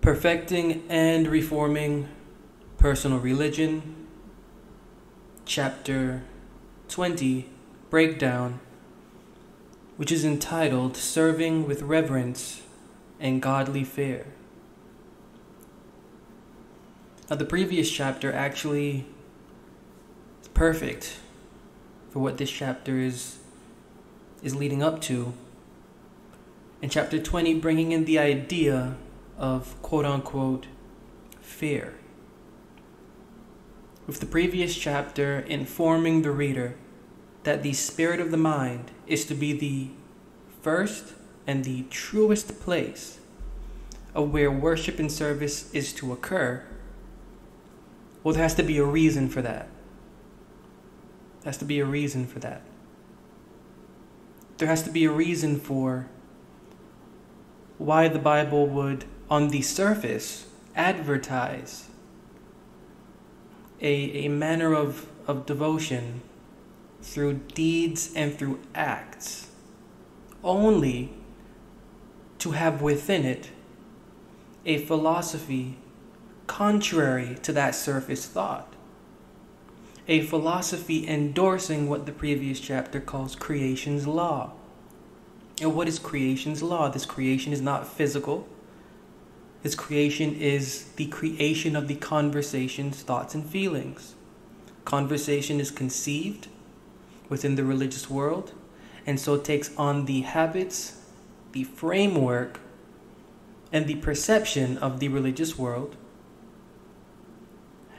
Perfecting and Reforming Personal Religion, Chapter 20, Breakdown, which is entitled Serving with Reverence and Godly Fear. Now, the previous chapter actually is perfect for what this chapter is leading up to. In chapter 20, bringing in the idea of quote-unquote fear. With the previous chapter informing the reader that the spirit of the mind is to be the first and the truest place of where worship and service is to occur. Well, there has to be a reason for that. There has to be a reason for that. There has to be a reason for why the Bible would, on the surface, advertise a manner of devotion through deeds and through acts, only to have within it a philosophy contrary to that surface thought. A philosophy endorsing what the previous chapter calls creation's law. And what is creation's law? This creation is not physical. This creation is the creation of the conversations, thoughts, and feelings. Conversation is conceived within the religious world, and so takes on the habits, the framework, and the perception of the religious world.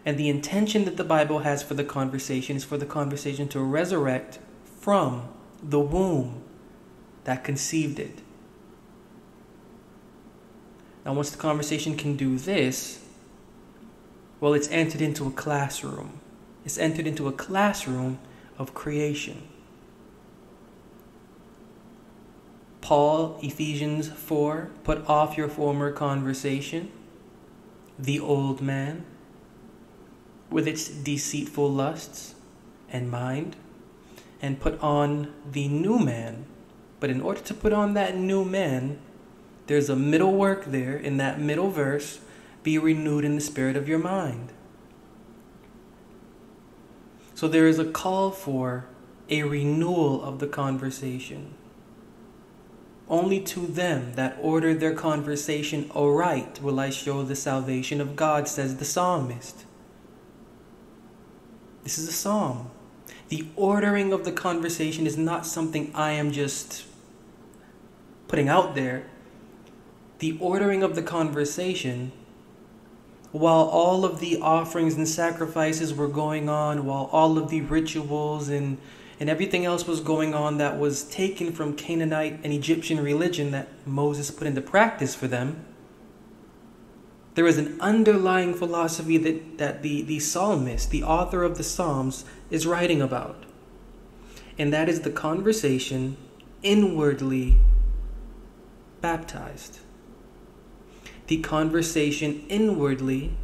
And the intention that the Bible has for the conversation is for the conversation to resurrect from the womb that conceived it. Now, once the conversation can do this, well, it's entered into a classroom. It's entered into a classroom of creation. Paul, Ephesians 4, put off your former conversation, the old man, with its deceitful lusts and mind, and put on the new man. But in order to put on that new man, there's a middle work there. In that middle verse, be renewed in the spirit of your mind. So there is a call for a renewal of the conversation. Only to them that order their conversation aright will I show the salvation of God, says the psalmist. This is a psalm. The ordering of the conversation is not something I am just putting out there. The ordering of the conversation, while all of the offerings and sacrifices were going on, while all of the rituals and everything else was going on that was taken from Canaanite and Egyptian religion that Moses put into practice for them, there is an underlying philosophy that the psalmist, the author of the Psalms, is writing about. And that is the conversation inwardly baptized. The conversation inwardly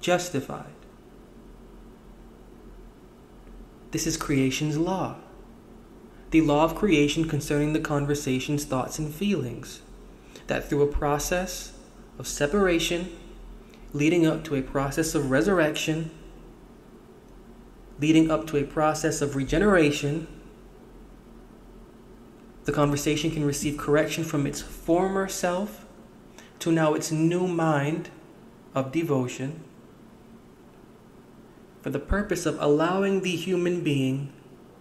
justified. This is creation's law. The law of creation concerning the conversations, thoughts, and feelings. That through a process of separation, leading up to a process of resurrection, leading up to a process of regeneration, the conversation can receive correction from its former self to now its new mind of devotion, for the purpose of allowing the human being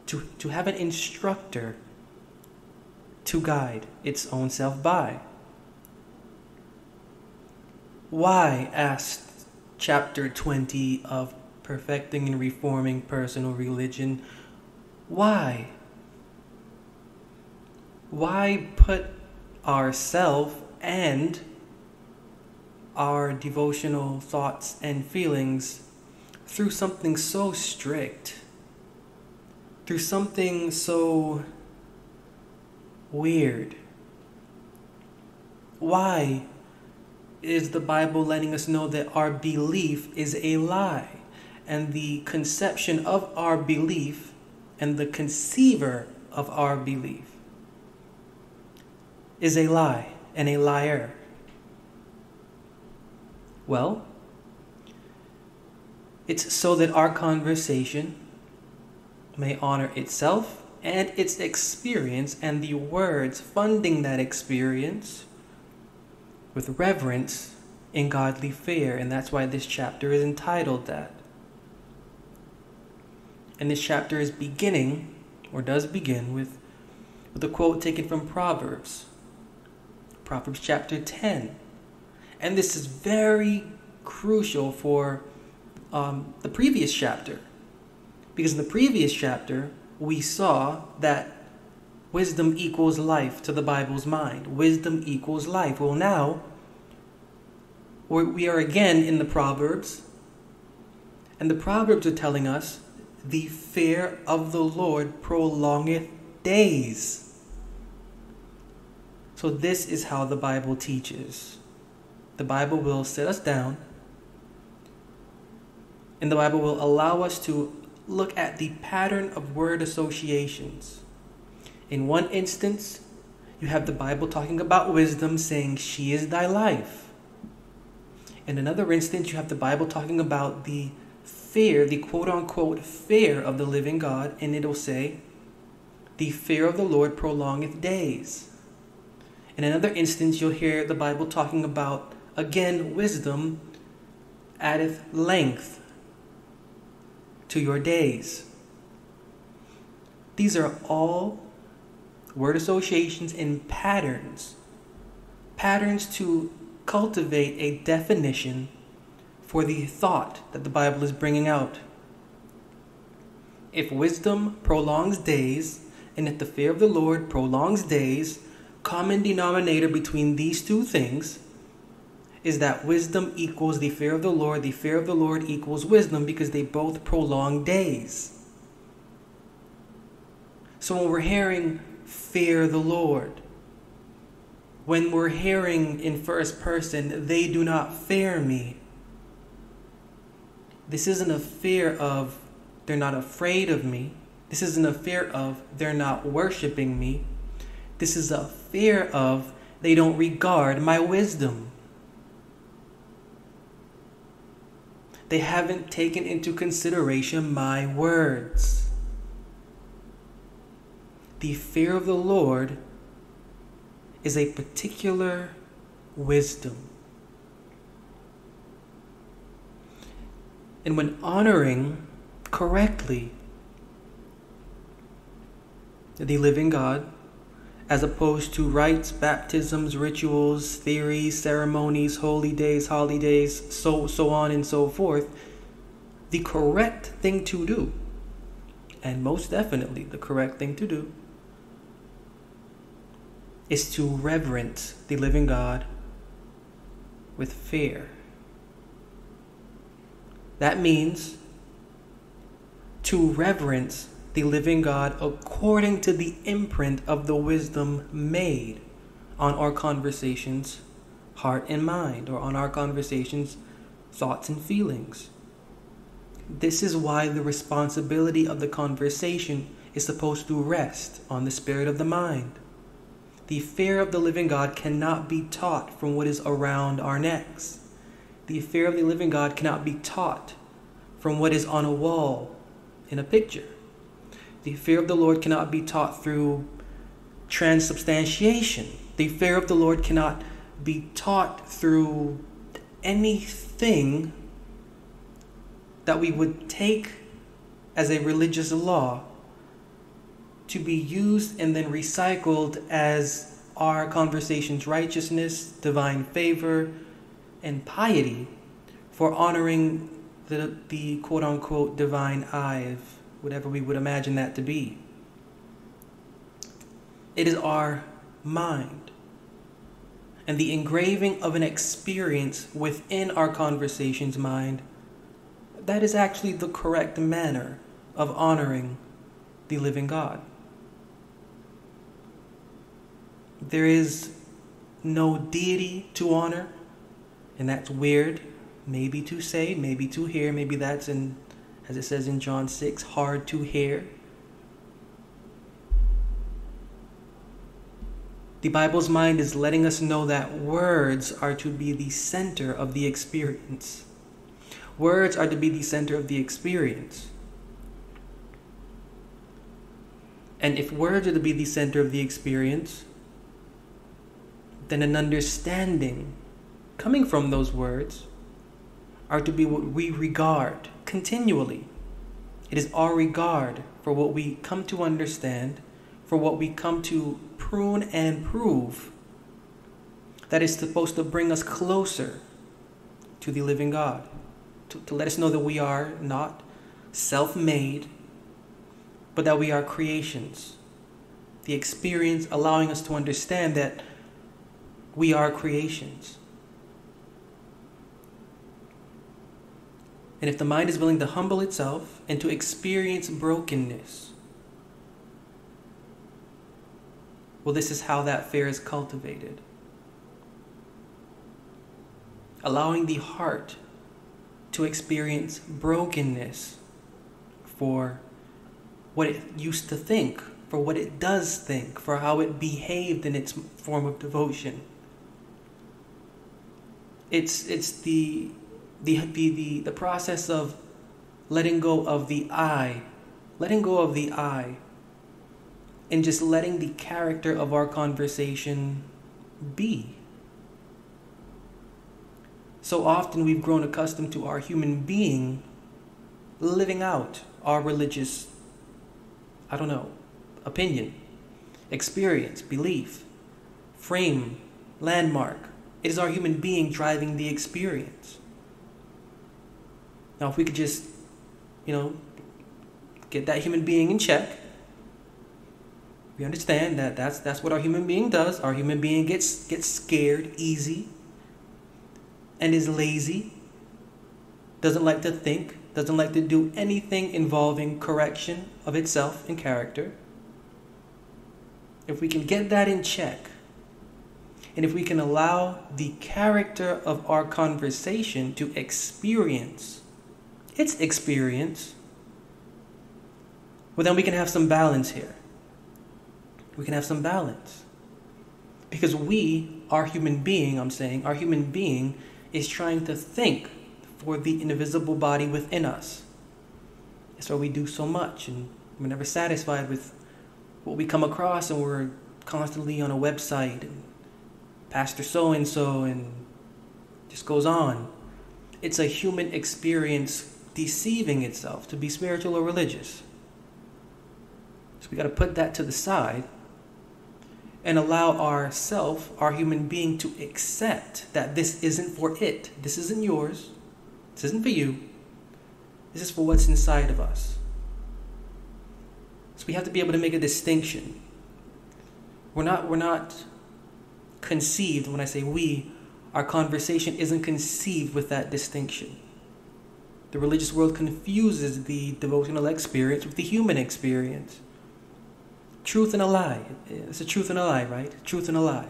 to have an instructor to guide its own self by. Why, asked chapter 20 of Perfecting and Reforming Personal Religion, why? Why put ourself and our devotional thoughts and feelings through something so strict, through something so weird? Why is the Bible letting us know that our belief is a lie, and the conception of our belief and the conceiver of our belief is a lie and a liar? Well, it's so that our conversation may honor itself and its experience and the words funding that experience with reverence and godly fear. And that's why this chapter is entitled that. And this chapter is beginning, or does begin, with a quote taken from Proverbs chapter 10. And this is very crucial for the previous chapter. Because in the previous chapter, we saw that wisdom equals life to the Bible's mind. Wisdom equals life. Well, now, we are again in the Proverbs. And the Proverbs are telling us, the fear of the Lord prolongeth days. So this is how the Bible teaches. The Bible will sit us down, and the Bible will allow us to look at the pattern of word associations. In one instance, you have the Bible talking about wisdom, saying, she is thy life. In another instance, you have the Bible talking about the fear, the quote-unquote fear of the living God, and it'll say, the fear of the Lord prolongeth days. In another instance, you'll hear the Bible talking about, again, wisdom addeth length to your days. These are all word associations and patterns to cultivate a definition for the thought that the Bible is bringing out. If wisdom prolongs days, and if the fear of the Lord prolongs days, common denominator between these two things is that wisdom equals the fear of the Lord equals wisdom, because they both prolong days. So when we're hearing fear the Lord, when we're hearing in first person, they do not fear me, this isn't a fear of they're not afraid of me. This isn't a fear of they're not worshiping me. This is a fear of they don't regard my wisdom. They haven't taken into consideration my words. The fear of the Lord is a particular wisdom. And when honoring correctly the living God, as opposed to rites, baptisms, rituals, theories, ceremonies, holy days, holidays, so on and so forth, the correct thing to do, and most definitely the correct thing to do, is to reverence the living God with fear. That means to reverence the living God according to the imprint of the wisdom made on our conversations, heart and mind, or on our conversations, thoughts and feelings. This is why the responsibility of the conversation is supposed to rest on the spirit of the mind. The fear of the living God cannot be taught from what is around our necks. The fear of the living God cannot be taught from what is on a wall in a picture. The fear of the Lord cannot be taught through transubstantiation. The fear of the Lord cannot be taught through anything that we would take as a religious law to be used and then recycled as our conversation's righteousness, divine favor, and piety for honoring the quote-unquote divine eye, whatever we would imagine that to be. It is our mind and the engraving of an experience within our conversation's mind that is actually the correct manner of honoring the living God. There is no deity to honor, and that's weird, maybe to say, maybe to hear, maybe that's in, as it says in John 6, hard to hear. The Bible's mind is letting us know that words are to be the center of the experience. Words are to be the center of the experience. And if words are to be the center of the experience, then an understanding coming from those words are to be what we regard continually. It is our regard for what we come to understand, for what we come to prune and prove, that is supposed to bring us closer to the living God, to let us know that we are not self-made, but that we are creations. The experience allowing us to understand that we are creations. And if the mind is willing to humble itself and to experience brokenness, well, this is how that fear is cultivated. Allowing the heart to experience brokenness for what it used to think, for what it does think, for how it behaved in its form of devotion. It's the process of letting go of the I, and just letting the character of our conversation be. So often we've grown accustomed to our human being living out our religious, opinion, experience, belief, frame, landmark. It is our human being driving the experience. Now, if we could just, get that human being in check, we understand that that's what our human being does. Our human being gets scared easy and is lazy, doesn't like to think, doesn't like to do anything involving correction of itself and character. If we can get that in check, and if we can allow the character of our conversation to experience its experience, well, then we can have some balance here. We can have some balance. Because our human being is trying to think for the invisible body within us. That's why we do so much, and we're never satisfied with what we come across, and we're constantly on a website, and Pastor so-and-so, and just goes on. It's a human experience deceiving itself to be spiritual or religious. So we got to put that to the side and allow our human being, to accept that this isn't for it. This isn't yours. This isn't for you. This is for what's inside of us. So we have to be able to make a distinction. We're not conceived. When I say we, our conversation isn't conceived with that distinction. The religious world confuses the devotional experience with the human experience. Truth and a lie. It's a truth and a lie, right? Truth and a lie.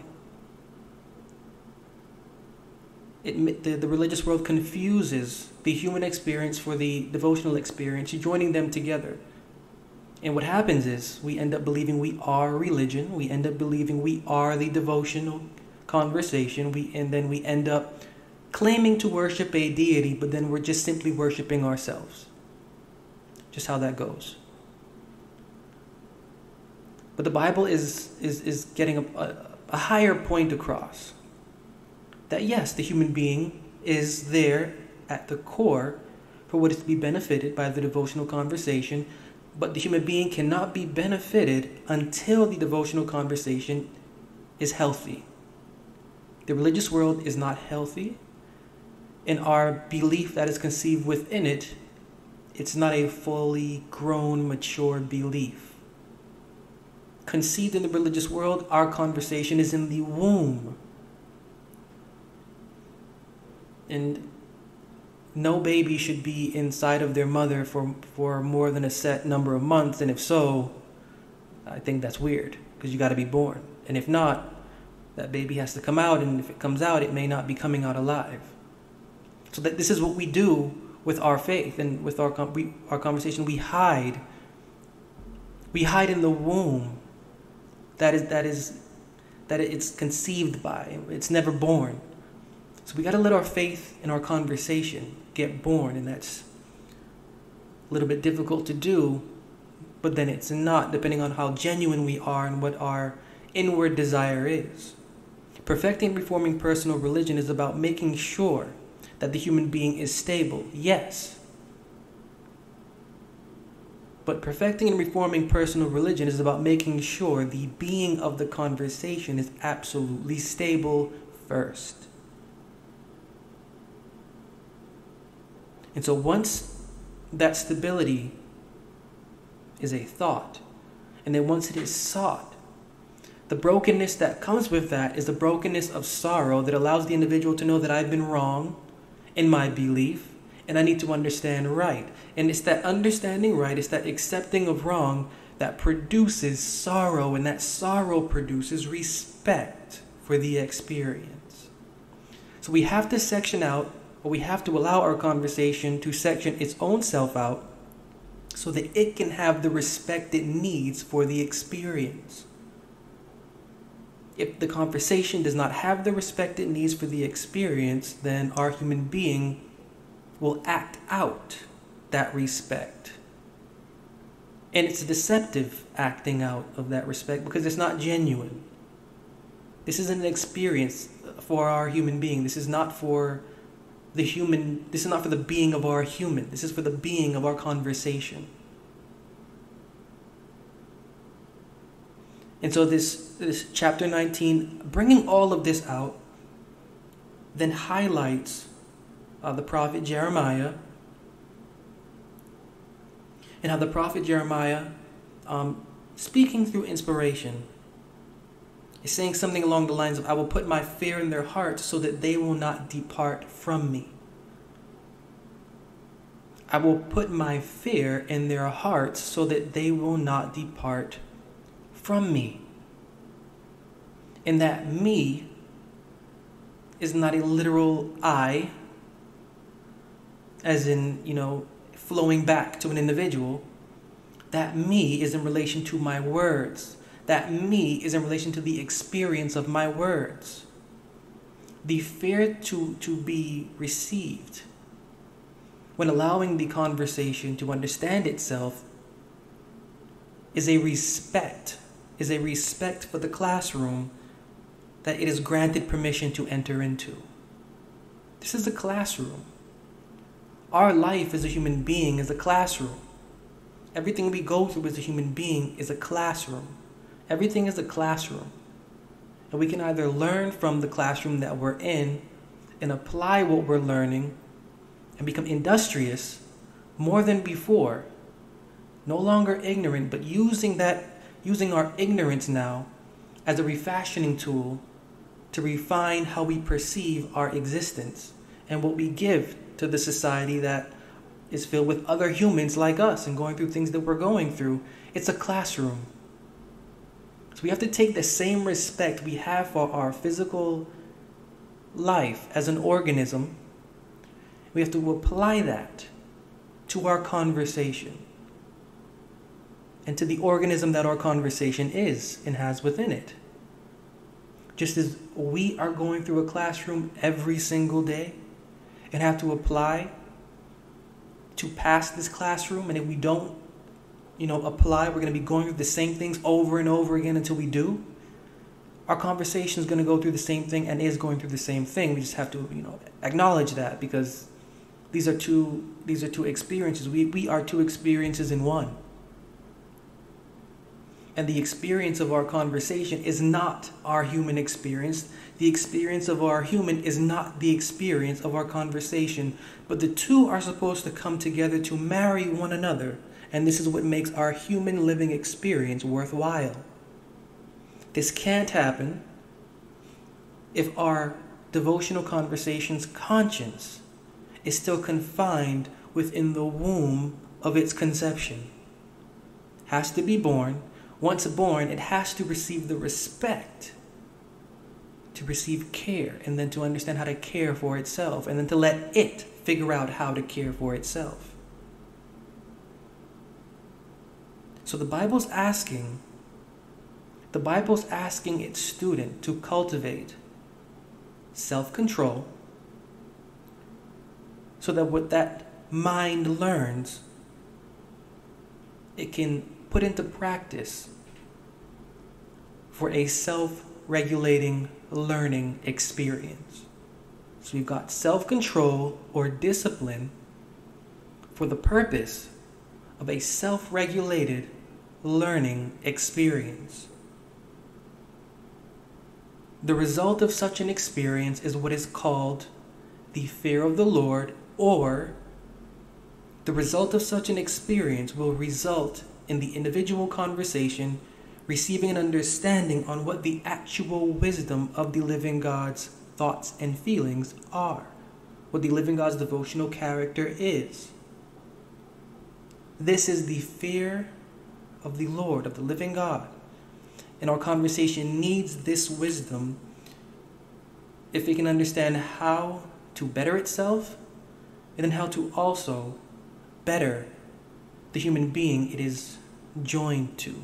The religious world confuses the human experience for the devotional experience, joining them together. And what happens is we end up believing we are religion. We end up believing we are the devotional conversation. And then we end up claiming to worship a deity, but then we're just simply worshiping ourselves. Just how that goes. But the Bible is getting a higher point across. That yes, the human being is there at the core for what is to be benefited by the devotional conversation, but the human being cannot be benefited until the devotional conversation is healthy. The religious world is not healthy, and our belief that is conceived within it, it's not a fully grown, mature belief. Conceived in the religious world, our conversation is in the womb. And no baby should be inside of their mother for more than a set number of months. And if so, I think that's weird, because you got to be born. And if not, that baby has to come out. And if it comes out, it may not be coming out alive. So that this is what we do with our faith and with our conversation. We hide in the womb. That that it's conceived by. It's never born. So we got to let our faith in our conversation get born, and that's a little bit difficult to do, but then it's not, depending on how genuine we are and what our inward desire is. Perfecting and reforming personal religion is about making sure that the human being is stable, yes. But perfecting and reforming personal religion is about making sure the being of the conversation is absolutely stable first. And so once that stability is a thought, and then once it is sought, the brokenness that comes with that is the brokenness of sorrow that allows the individual to know that I've been wrong in my belief, and I need to understand right. And it's that understanding right, it's that accepting of wrong that produces sorrow, and that sorrow produces respect for the experience. So we have to section out, or we have to allow our conversation to section its own self out so that it can have the respect it needs for the experience. If the conversation does not have the respect it needs for the experience, then our human being will act out that respect. And it's a deceptive acting out of that respect because it's not genuine. This isn't an experience for our human being. This is not for the human. This is not for the being of our human. This is for the being of our conversation. And so this chapter 19, bringing all of this out, then highlights the prophet Jeremiah, and how the prophet Jeremiah, speaking through inspiration, is saying something along the lines of, I will put my fear in their hearts so that they will not depart from me. I will put my fear in their hearts so that they will not depart from me. And that me is not a literal I, as in, flowing back to an individual. That me is in relation to my words. That me is in relation to the experience of my words. The fear to be received, when allowing the conversation to understand itself, is a respect for the classroom that it is granted permission to enter into. This is a classroom. Our life as a human being is a classroom. Everything we go through as a human being is a classroom. Everything is a classroom. And we can either learn from the classroom that we're in and apply what we're learning and become industrious more than before, no longer ignorant, but using our ignorance now as a refashioning tool to refine how we perceive our existence and what we give to the society that is filled with other humans like us and going through things that we're going through. It's a classroom. So we have to take the same respect we have for our physical life as an organism. We have to apply that to our conversation and to the organism that our conversation is and has within it. Just as we are going through a classroom every single day and have to apply to pass this classroom, and if we don't, apply, we're going to be going through the same things over and over again until we do. Our conversation is going to go through the same thing and is going through the same thing. We just have to, acknowledge that, because these are two experiences. We are two experiences in one. And the experience of our conversation is not our human experience. The experience of our human is not the experience of our conversation. But the two are supposed to come together to marry one another. And this is what makes our human living experience worthwhile. This can't happen if our devotional conversation's conscience is still confined within the womb of its conception. Has to be born. Once born, it has to receive the respect, to receive care, and then to understand how to care for itself, and then to let it figure out how to care for itself. So the Bible's asking the Bible's asking its student to cultivate self-control so that what that mind learns, it can put into practice for a self-regulating learning experience. So we've got self-control or discipline for the purpose of a self-regulated learning experience. The result of such an experience is what is called the fear of the Lord, or the result of such an experience will result in the individual conversation receiving an understanding on what the actual wisdom of the living God's thoughts and feelings are, what the living God's devotional character is. This is the fear of the Lord, of the living God. And our conversation needs this wisdom if it can understand how to better itself, and then how to also better the human being it is joined to.